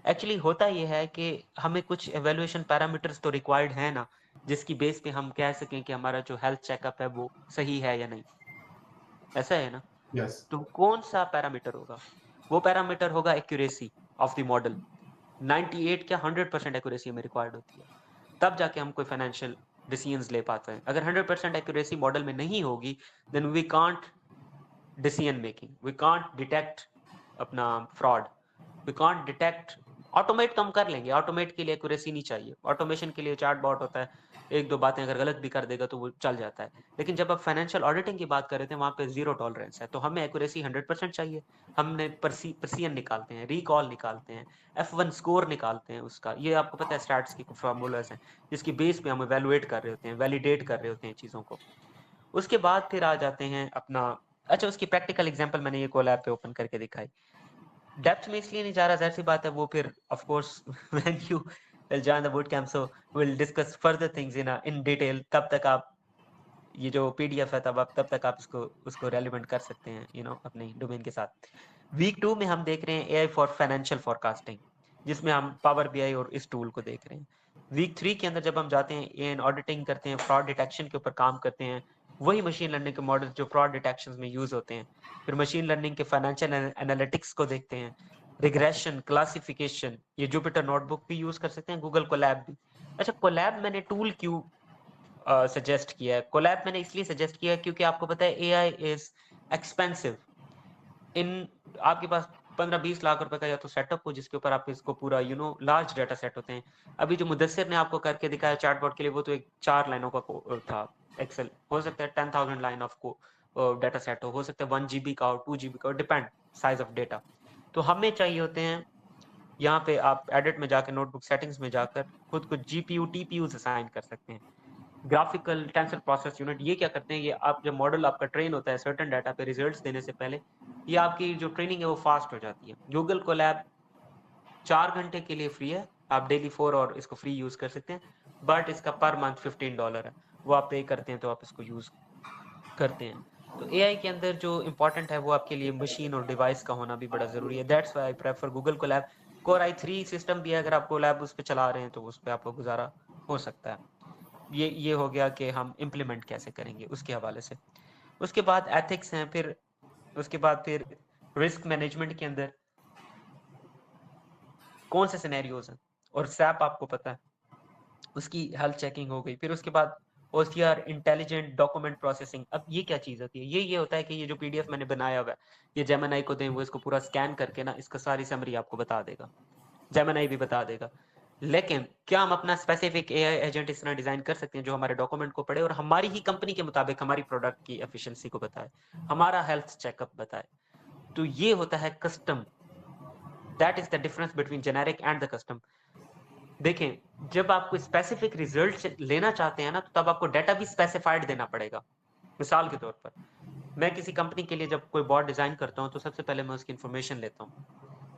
Actually होता ये है कि हमें कुछ एवेल्युएशन पैरामीटर्स तो रिक्वायर्ड है ना, जिसकी बेस पे हम कह सकें कि हमारा जो हेल्थ चेकअप है वो सही है या नहीं, ऐसा है ना। यस। तो कौन सा पैरामीटर होगा, वो पैरामीटर होगा एक्यूरेसी ऑफ द मॉडल। 98 क्या 100% एक्यूरेसी हमें रिक्वायर्ड होती है, तब जाके हम कोई फाइनेंशियल डिसीजंस ले पाते हैं। अगर 100% एक्यूरेसी मॉडल में नहीं होगी, then we can't decision making, we can't detect अपना fraud, we can't detect. Automate तो हम कर लेंगे, ऑटोमेट के लिए एक्यूरेसी नहीं चाहिए, ऑटोमेशन के लिए चैट बॉट होता है, एक दो बातें अगर गलत भी कर देगा तो वो चल जाता है। लेकिन जब आप फाइनेंशियल ऑडिटिंग की बात कर रहे थे, वहां पे जीरो टॉलरेंस है, तो हमें एक्यूरेसी 100% चाहिए। हमने परसियन निकालते हैं, रिकॉल निकालते हैं, F1 स्कोर निकालते हैं उसका, ये आपको पता है स्टैट्स के फॉर्मूलाज हैं, जिसकी बेस पे हम इवेलुएट कर रहे होते हैं, वैलिडेट कर रहे होते हैं चीज़ों को। उसके बाद फिर आ जाते हैं अपना, अच्छा उसकी प्रैक्टिकल एग्जांपल मैंने ये कोलैब पे ओपन करके दिखाई। डेप्थ में इसलिए नहीं जा रहा, जाहिर सी बात है, वो फिर of course when you will join the boot camp, so will discuss further things in detail, तब तक आप ये जो PDF है तब तक आप उसको रेलिवेंट कर सकते हैं अपने डोमेन के साथ। वीक 2 में हम देख रहे हैं AI फॉर फाइनेंशियल फोरकास्टिंग, जिसमें हम पावर BI और इस टूल को देख रहे हैं। वीक 3 के अंदर जब हम जाते हैं AI ऑडिटिंग करते हैं, फ्रॉड डिटेक्शन के ऊपर काम करते हैं, वही मशीन लर्निंग के मॉडल जो फ्रॉड डिटेक्शन में यूज होते हैं। फिर मशीन लर्निंग के फाइनेंशियल एनालिटिक्स को देखते हैं, रिग्रेशन, क्लासिफिकेशन, ये जुपिटर नोटबुक भी यूज कर सकते हैं, गूगल कोलैब भी। अच्छा, कोलैब मैंने टूल क्यों सजेस्ट किया है? कोलैब मैंने इसलिए सजेस्ट किया है क्योंकि आपको पता है AI इज एक्सपेंसिव। इन आपके पास 15-20 लाख रुपए का या तो सेटअप हो जिसके ऊपर आप इसको पूरा लार्ज डाटा सेट होते हैं। अभी जो मुदस्सिर ने आपको करके दिखाया चैटबॉट के लिए, वो तो एक 4 लाइनों का था एक्सेल। हो सकता है 10,000 लाइन ऑफ डाटा सेट हो सकता है 1 GB का हो, 2 GB का हो, डिपेंड साइज ऑफ डेटा। तो हमें चाहिए होते हैं, यहाँ पे आप एडिट में जाकर, नोटबुक सेटिंग्स में जाकर खुद को GPU TPU असाइन कर सकते हैं। ग्राफिकल टेंसर प्रोसेस यूनिट, ये क्या करते हैं, ये आप जब मॉडल आपका ट्रेन होता है सर्टेन डाटा पे रिजल्ट्स देने से पहले, ये आपकी जो ट्रेनिंग है वो फास्ट हो जाती है। गूगल कोलैब 4 घंटे के लिए फ्री है, आप डेली 4 और इसको फ्री यूज कर सकते हैं, बट इसका पर मंथ $15 है, वो आप पे करते हैं तो आप इसको यूज करते हैं। तो AI के अंदर जो इम्पोर्टेंट है वो आपके लिए मशीन और डिवाइस का होना भी बड़ा जरूरी है। That's why I prefer Google Colab. Core i3 system भी है, अगर आप कोलैब उस पर चला रहे हैं तो उस पर आपको गुजारा हो सकता है। ये हो गया कि हम इम्प्लीमेंट कैसे करेंगे उसके हवाले से। उसके बाद एथिक्स हैं, फिर उसके बाद फिर रिस्क मैनेजमेंट के अंदर कौन से सिनेरियोज हैं, और सैप आपको पता है उसकी हेल्थ चेकिंग हो गई। फिर उसके बाद OCR, इंटेलिजेंट डॉक्यूमेंट प्रोसेसिंग। अब ये क्या चीज होती है? ये होता है कि ये जो PDF मैंने बनाया हुआ है, ये जेमिनी को दें, वो इसको पूरा स्कैन करके ना इसका सारी समरी आपको बता देगा, जेमिनी भी बता देगा। लेकिन क्या हम अपना स्पेसिफिक AI एजेंट इस तरह डिजाइन कर सकते हैं जो हमारे डॉक्यूमेंट को पढ़े और हमारी ही कंपनी के मुताबिक हमारी प्रोडक्ट की एफिशिएंसी को बताए, हमारा हेल्थ चेकअप बताए? तो ये होता है custom. That is the difference between generic and the custom. देखें, जब आप कोई स्पेसिफिक रिजल्ट लेना चाहते हैं ना, तो तब आपको डाटा भी स्पेसिफाइड देना पड़ेगा। मिसाल के तौर पर, मैं किसी कंपनी के लिए जब कोई बॉट डिजाइन करता हूँ तो सबसे पहले मैं उसकी इन्फॉर्मेशन लेता हूँ।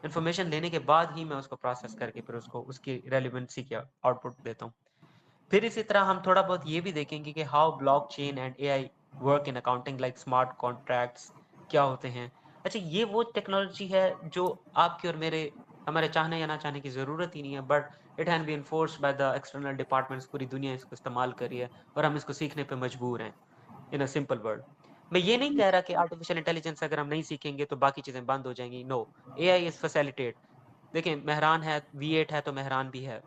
इन्फॉर्मेशन लेने के बाद ही मैं उसको प्रोसेस करके फिर उसको उसकी रेलिवेंसी की आउटपुट देता हूँ। फिर इसी तरह हम थोड़ा बहुत ये भी देखेंगे कि how blockchain and AI work in accounting, like smart contracts क्या होते हैं। अच्छा, ये वो टेक्नोलॉजी है जो आपके और मेरे, हमारे चाहने या ना चाहने की ज़रूरत ही नहीं है, but it can be enforced by the external departments. पूरी दुनिया इसको इस्तेमाल कर रही है और हम इसको सीखने पे मजबूर हैं। इन अ सिंपल वर्ड, मैं ये नहीं कह रहा कि आर्टिफिशियल इंटेलिजेंस अगर हम नहीं सीखेंगे तो बाकी चीज़ें बंद हो जाएंगी। No, AI is facilitate. देखिए, मेहरान है, V8 है तो मेहरान भी है।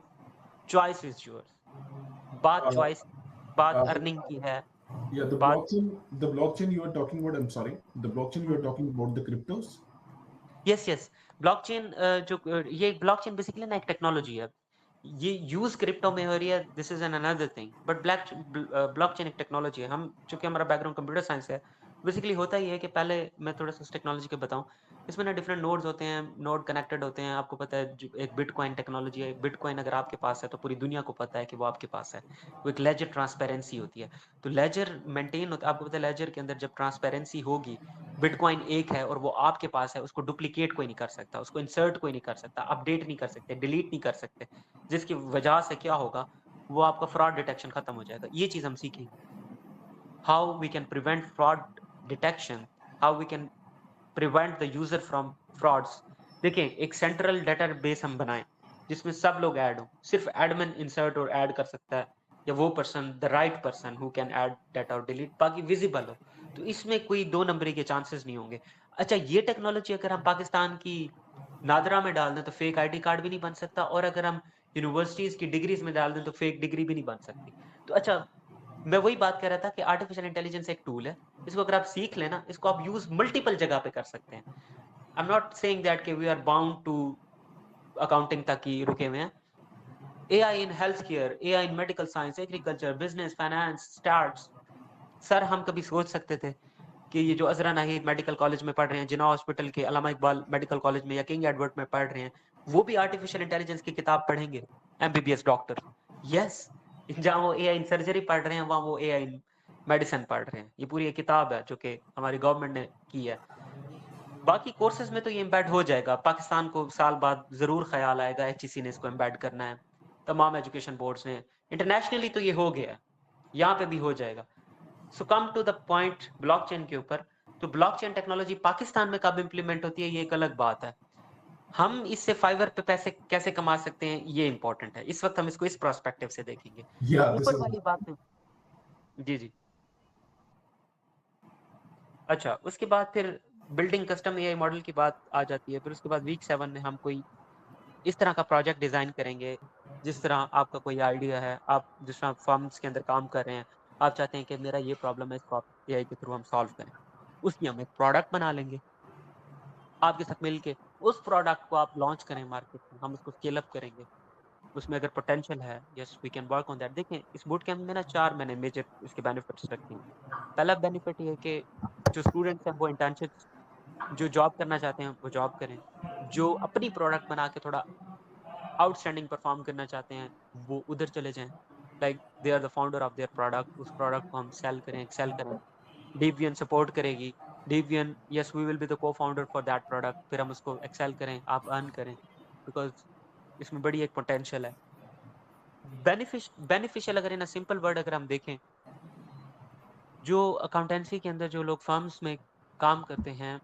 Choice is yours. बात Uh, चॉइस, बात so, अर्निंग की है, yeah, बात the blockchain you are talking about, I'm sorry, the blockchain you are talking about, the cryptos. Yes blockchain. ये ब्लॉकचेन बेसिकली ना एक टेक्नोलॉजी है, ये यूज क्रिप्टो में हो रही है, this is an another thing, but blockchain एक टेक्नोलॉजी है। हम चूंकि हमारा बैकग्राउंड कंप्यूटर साइंस है, बेसिकली होता ही है कि पहले मैं थोड़ा सा टेक्नोलॉजी के बताऊं। इसमें ना डिफरेंट नोड्स होते हैं, नोड कनेक्टेड होते हैं। आपको पता है एक बिटकॉइन टेक्नोलॉजी है, बिटकॉइन अगर आपके पास है तो पूरी दुनिया को पता है कि वो आपके पास है। वो एक लेजर ट्रांसपेरेंसी होती है, तो लेजर मेंटेन होता है। आपको पता है लेजर के अंदर जब ट्रांसपेरेंसी होगी, बिटकॉइन एक है और वो आपके पास है, उसको डुप्लीकेट कोई नहीं कर सकता, उसको इंसर्ट कोई नहीं कर सकता, अपडेट नहीं कर सकते, डिलीट नहीं कर सकते, जिसकी वजह से क्या होगा, वो आपका फ्रॉड डिटेक्शन खत्म हो जाएगा। ये चीज हम सीखेंगे, how we can prevent fraud detection, how we can prevent the user from frauds. देखिए, एक सेंट्रल डेटाबेस हम बनाएं जिसमें सब लोग ऐड हो, सिर्फ एडमिन इंसर्ट और ऐड कर सकता है, या वो person, the right person who can add data और डिलीट, बाकी विजिबल हो। तो इसमें कोई 2 नंबरी के चांसेस नहीं होंगे। अच्छा, ये टेक्नोलॉजी अगर हम पाकिस्तान की नादरा में डाल दें तो फेक ID कार्ड भी नहीं बन सकता, और अगर हम यूनिवर्सिटीज की डिग्रीज में डाल दें तो फेक डिग्री भी नहीं बन सकती। तो अच्छा, मैं वही बात कर रहा था कि आर्टिफिशियल इंटेलिजेंस एक टूल है, इसको अगर आप सीख लेना, इसको आप यूज मल्टीपल जगह पे कर सकते हैं। I am not saying that कि we are bound to accounting तक ही रुके हुए हैं। AI in health care, AI in medical science, agriculture, business, finance, starts. Sir, हम कभी सोच सकते थे कि ये जो अजरा नाहिद मेडिकल कॉलेज में पढ़ रहे हैं, जिना हॉस्पिटल के अल्लामा इकबाल मेडिकल कॉलेज में या किंग एडवर्ड में पढ़ रहे हैं, वो भी आर्टिफिशियल इंटेलिजेंस की किताब पढ़ेंगे, MBBS डॉक्टर? यस। जहाँ वो AI इन सर्जरी पढ़ रहे हैं, वहाँ वो AI इन मेडिसिन पढ़ रहे हैं। ये पूरी एक किताब है जो कि हमारी गवर्नमेंट ने की है। बाकी कोर्सेज में तो ये एम्बेड हो जाएगा। पाकिस्तान को साल बाद जरूर ख्याल आएगा HEC ने इसको एम्बेड करना है, तमाम एजुकेशन बोर्ड्स ने। इंटरनेशनली तो ये हो गया है, यहाँ पे भी हो जाएगा। So come to the point blockchain के ऊपर, तो ब्लॉकचेन टेक्नोलॉजी पाकिस्तान में कब इम्प्लीमेंट होती है ये एक अलग बात है। हम इससे फाइवर पे पैसे कैसे कमा सकते हैं ये इंपॉर्टेंट है। इस वक्त हम इसको इस प्रोस्पेक्टिव से देखेंगे। Yeah, this ऊपर is वाली बात जी जी। अच्छा, उसके बाद फिर बिल्डिंग कस्टम एआई मॉडल की बात आ जाती है। फिर उसके बाद वीक 7 में हम कोई इस तरह का प्रोजेक्ट डिजाइन करेंगे जिस तरह आपका कोई आइडिया है, आप जिस तरह फर्म्स के अंदर काम कर रहे हैं, आप चाहते हैं कि मेरा ये प्रॉब्लम है, इसको आप एआई के थ्रू हम सॉल्व करें, उसकी हम एक प्रोडक्ट बना लेंगे आपके साथ मिलके। उस प्रोडक्ट को आप लॉन्च करें मार्केट में, हम उसको स्केल अप करेंगे। उसमें अगर पोटेंशियल है, yes we can work on that. देखें इस बूट कैंप में ना 4 मैंने मेजर इसके बेनिफिट्स रखे हैं। पहला बेनिफिट ये है कि जो स्टूडेंट्स हैं वो इंटर्नशिप, जो जॉब करना चाहते हैं वो जॉब करें, जो अपनी प्रोडक्ट बना के थोड़ा आउटस्टैंडिंग परफॉर्म करना चाहते हैं वो उधर चले जाएं, like they are the founder of their product, उस प्रोडक्ट को हम सेल करें, एक्सेल करें। डीवीएन सपोर्ट करेगी, DVN yes we will be the co founder for that product, फिर हम उसको एक्सेल करें, आप अर्न करें, बिकॉज इसमें बड़ी एक पोटेंशियल है। बेनिफिशियल अगर इन सिंपल वर्ड अगर हम देखें, जो अकाउंटेंसी के अंदर जो लोग फर्म्स में काम करते हैं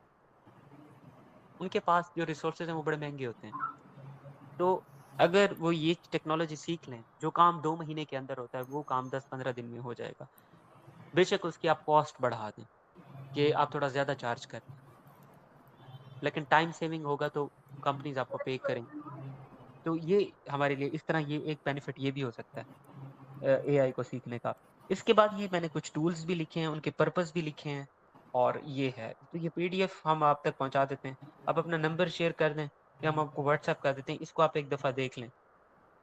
उनके पास जो रिसोर्सेज हैं वो बड़े महंगे होते हैं। तो अगर वो ये टेक्नोलॉजी सीख लें, जो काम 2 महीने के अंदर होता है वो काम 10-15 दिन में हो जाएगा। बेशक उसकी आप कॉस्ट बढ़ा दें कि आप थोड़ा ज़्यादा चार्ज करें, लेकिन टाइम सेविंग होगा तो कंपनीज आपको पे करेंगी। तो ये हमारे लिए इस तरह ये एक बेनिफिट ये भी हो सकता है एआई को सीखने का। इसके बाद ये मैंने कुछ टूल्स भी लिखे हैं, उनके पर्पस भी लिखे हैं, और ये है तो ये पीडीएफ हम आप तक पहुंचा देते हैं। आप अपना नंबर शेयर कर दें या हम आपको व्हाट्सएप कर देते हैं, इसको आप एक दफ़ा देख लें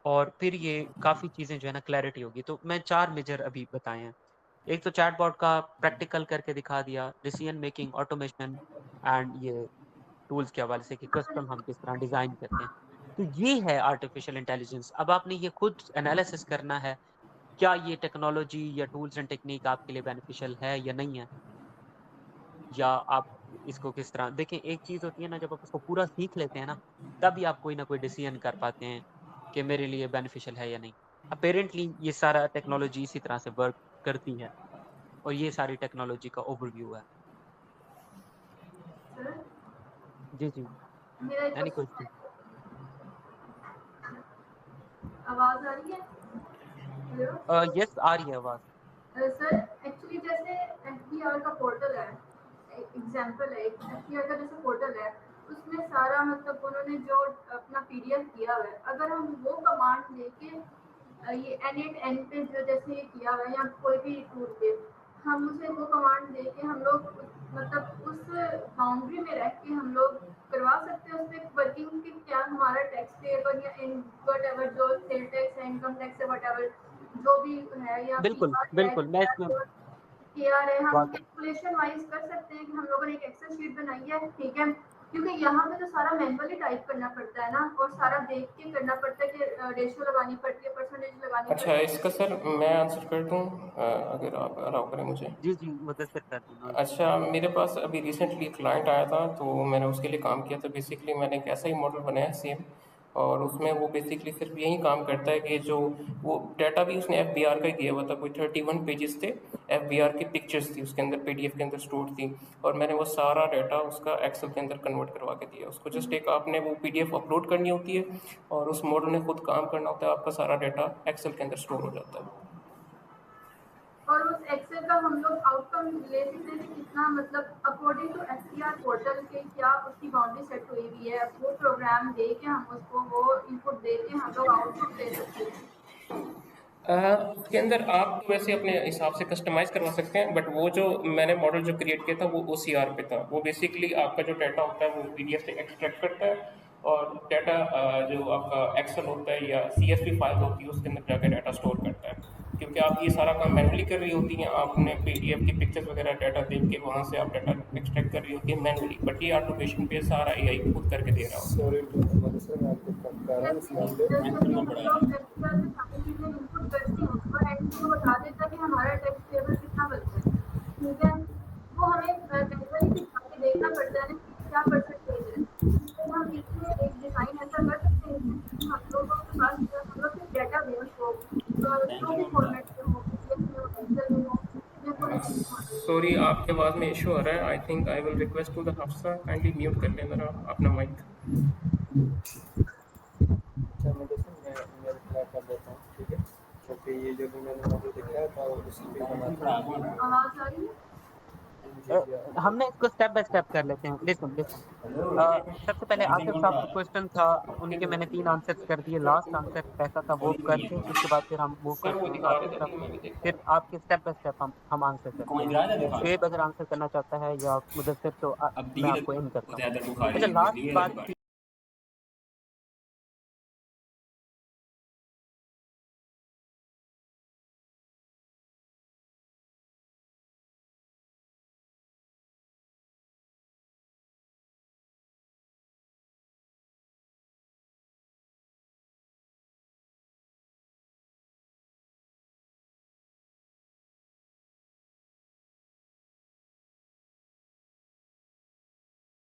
और फिर ये काफ़ी चीज़ें जो है ना क्लैरिटी होगी। तो मैं 4 मेजर अभी बताए हैं। एक तो चैटबॉट का प्रैक्टिकल करके दिखा दिया, डिसीजन मेकिंग, ऑटोमेशन एंड ये टूल्स के हवाले से कि कस्टम हम किस तरह डिज़ाइन करते हैं। तो ये है आर्टिफिशियल इंटेलिजेंस। अब आपने ये खुद एनालिसिस करना है, क्या ये टेक्नोलॉजी या टूल्स एंड टेक्निक आपके लिए बेनिफिशियल है या नहीं है, या आप इसको किस तरह देखें। एक चीज़ होती है ना, जब आप उसको पूरा सीख लेते हैं ना, तभी आप कोई ना कोई डिसीजन कर पाते हैं कि मेरे लिए बेनिफिशियल है या नहीं। अपेरेंटली ये सारा टेक्नोलॉजी इसी तरह से वर्क करती है, और ये सारी टेक्नोलॉजी का ओवरव्यू है। जी जी, मेरा एक एनी क्वेश्चन क्वेश्चन? आवाज आ रही है? हेलो यस आ रही है आवाज़। सर, एक्चुअली जैसे एफबीआर का पोर्टल है, एग्जांपल है, एफबीआर का जैसे पोर्टल है, उसमें सारा मतलब उन्होंने जो अपना पीडीएफ किया हुआ है, अगर हम वो कमांड लेके ये N8N पे जो जैसे ये किया हुआ है या कोई भी टूल पे हम उसे वो कमांड देके हम लोग मतलब उस बाउंड्री में रह के हम लोग करवा सकते हैं उसमें वर्किंग की, क्या हमारा टैक्स पेएबल या इन वटएवर जो सेल टैक्स है, इनकम टैक्स है, वटएवर जो भी है, या बिल्कुल बिल्कुल, मैं इसमें केआर है, हम बात कैलकुलेशन वाइज कर सकते हैं कि हम लोगों ने एक एक्सेल शीट बनाई है, ठीक है, क्योंकि यहाँ पे तो सारा मैनुअली टाइप करना पड़ता है ना, और सारा देख के करना पड़ता है कि रेशियो लगानी पड़ती है, परसेंटेज लगानी अच्छा, पड़ती है। इसका सर मैं आंसर कर दूं, अगर आप अलाउ करें मुझे। जी जी मुदस्सिर कर दूँ। अच्छा, मेरे पास अभी रिसेंटली क्लाइंट आया था तो मैंने उसके लिए काम किया था। बेसिकली मैंने एक ऐसा ही मॉडल बनाया सेम, और उसमें वो बेसिकली सिर्फ यही काम करता है कि जो वो डाटा भी उसने एफबीआर का ही दिया हुआ था, कोई 31 पेजेस थे, एफबीआर की पिक्चर्स थी उसके अंदर, पीडीएफ के अंदर स्टोर थी, और मैंने वो सारा डाटा उसका एक्सेल के अंदर कन्वर्ट करवा के दिया उसको। जस्ट एक आपने वो पीडीएफ अपलोड करनी होती है और उस मॉडल ने खुद काम करना होता है, आपका सारा डाटा एक्सेल के अंदर स्टोर हो जाता है। और उस एक्सेल का हम लोग आउटकम ले सकते हैं कि कितना मतलब अकॉर्डिंग टू एफबीआर पोर्टल के क्या उसकी बाउंड्री सेट हुई हुई है, वो प्रोग्राम दे के हम उसको वो इनपुट दे के हम लोग आउटपुट ले सकते हैं। उसके अंदर आप वैसे अपने हिसाब से कस्टमाइज करवा सकते हैं, बट वो जो मैंने मॉडल जो क्रिएट किया था वो OCR पे था। वो बेसिकली आपका जो डाटा होता है वो PDF से एक्सट्रैक्ट करता है, और डाटा जो आपका एक्सेल होता है या CSV फाइल होती है उसके अंदर जाकर डाटा स्टोर करता है। क्योंकि आप ये सारा काम मैनुअली कर रही होती हैं, आपने PDF की पिक्चर्स वगैरह डाटा देख के वहाँ से आप डाटा एक्सट्रैक्ट कर रही होती है मैनुअली, बट ये ऑटोमेशन पे सारा AI खुद करके दे रहा होता है। जैसे कि हम लोग एक्सेल में सारी चीजें इनपुट करते हैं और एक्सेल को बता देता है कि हमारा टैक्स पेएबल कितना बचता है, ठीक है, वो हमें मैनुअली दिखा के देखना पड़ता है ना कि क्या परसेंटेज है। तो हम इसमें एक डिजाइन ऐसा कर सकते हैं कि हम लोगों के पास हम लोग सिर्फ डाटा बेस हो, जो भी फॉर्मेट में हो, PDF में हो, एक्सेल में हो, या कोई भी सॉरी आपके आवाज़ में इशू आ रहा है। I think I will request to the Hafsa kindly mute कर लें ज़रा अपना माइक। अच्छा मैं रिप्लाई कर देता हूँ, ठीक है, क्योंकि ये जो भी मैंने मॉडल दिखाया था वो उसी पे बना था। आवाज आ रही है? हमने इसको स्टेप बाय स्टेप कर लेते हैं। लिसन सबसे पहले आसिफ साहब का क्वेश्चन था, उनके मैंने 3 आंसर्स कर दिए। लास्ट आंसर कैसा था वो करके उसके बाद फिर हम मूव सर वो करते हैं दिखा रहे आसिफ थे, साहब अभी मैं भी को, देखता फिर आपके स्टेप बाय स्टेप हम आंसर करते हैं। शुएब अगर आंसर करना चाहता है या मुदस्सिर तो मैं आपको इन करता हूँ। अच्छा, लास्ट बात थी